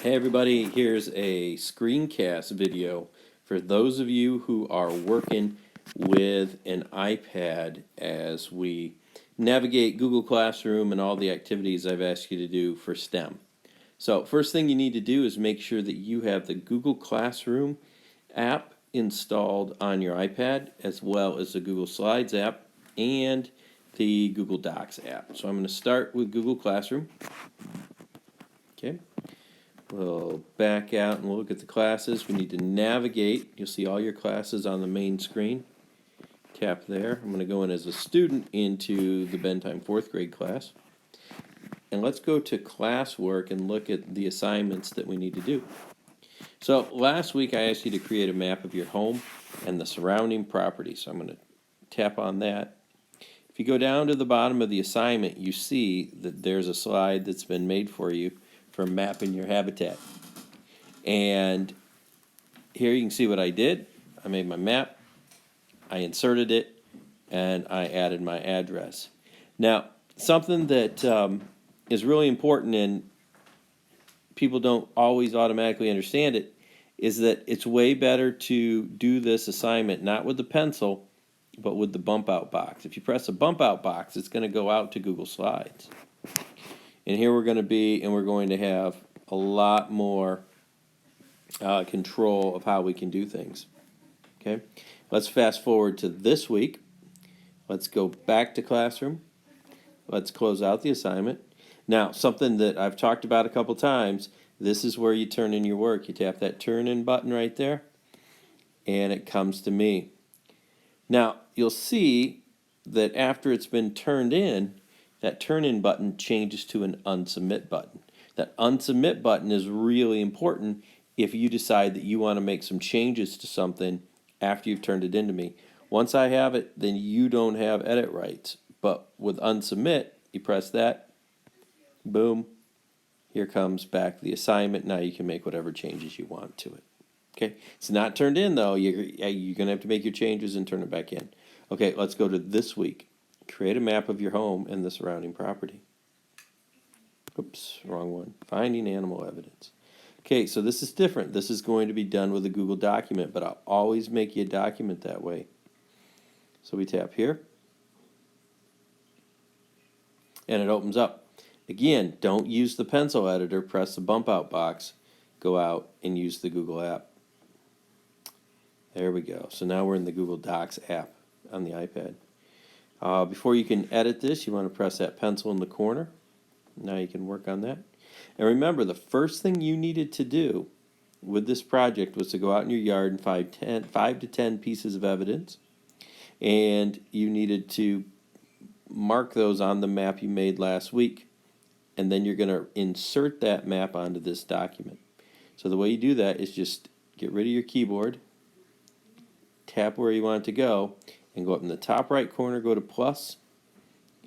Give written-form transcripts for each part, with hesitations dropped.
Hey everybody, here's a screencast video for those of you who are working with an iPad as we navigate Google Classroom and all the activities I've asked you to do for STEM. So first thing you need to do is make sure that you have the Google Classroom app installed on your iPad, as well as the Google Slides app and the Google Docs app. So I'm going to start with Google Classroom. Okay. We'll back out and we'll look at the classes. We need to navigate. You'll see all your classes on the main screen. Tap there. I'm going to go in as a student into the Bedtime 4th grade class. And let's go to classwork and look at the assignments that we need to do. So last week I asked you to create a map of your home and the surrounding property. So I'm going to tap on that. If you go down to the bottom of the assignment, you see that there's a slide that's been made for you for mapping your habitat. And here you can see what I did. I made my map, I inserted it, and I added my address. Now, something that is really important and people don't always automatically understand it is that it's way better to do this assignment not with the pencil, but with the bump out box. If you press the bump out box, it's going to go out to Google Slides. And here we're going to have a lot more control of how we can do things. Okay, let's fast forward to this week. Let's go back to classroom. Let's close out the assignment. Now, something that I've talked about a couple times, this is where you turn in your work. You tap that turn in button right there, and it comes to me. Now, you'll see that after it's been turned in, that turn in button changes to an unsubmit button. That unsubmit button is really important if you decide that you want to make some changes to something after you've turned it into me. Once I have it, then you don't have edit rights. But with unsubmit, you press that, boom, here comes back the assignment. Now you can make whatever changes you want to it. Okay, it's not turned in though. You're going to have to make your changes and turn it back in. Okay, let's go to this week. Create a map of your home and the surrounding property. Oops, wrong one. Finding animal evidence. Okay, so this is different. This is going to be done with a Google document, but I'll always make you a document that way. So we tap here, and it opens up. Again, don't use the pencil editor. Press the bump out box, go out, and use the Google app. There we go. So now we're in the Google Docs app on the iPad. Before you can edit this, you want to press that pencil in the corner. Now you can work on that. And remember, the first thing you needed to do with this project was to go out in your yard and find 5 to 10 pieces of evidence. And you needed to mark those on the map you made last week. And then you're going to insert that map onto this document. So the way you do that is just get rid of your keyboard, tap where you want it to go, and go up in the top right corner, go to plus,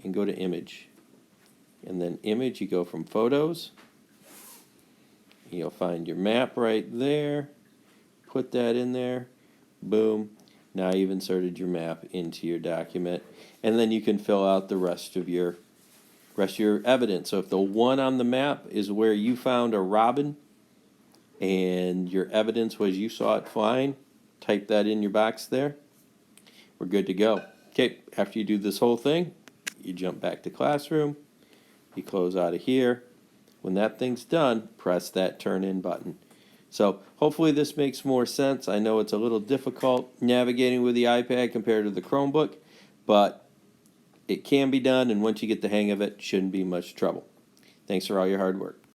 and go to image. And then image, you go from photos. You'll find your map right there. Put that in there. Boom. Now you've inserted your map into your document. And then you can fill out the rest of your evidence. So if the one on the map is where you found a robin and your evidence was you saw it flying, type that in your box there. We're good to go. Okay, after you do this whole thing, you jump back to classroom, you close out of here. When that thing's done, press that turn in button. So hopefully this makes more sense. I know it's a little difficult navigating with the iPad compared to the Chromebook, but it can be done, and once you get the hang of it, shouldn't be much trouble. Thanks for all your hard work.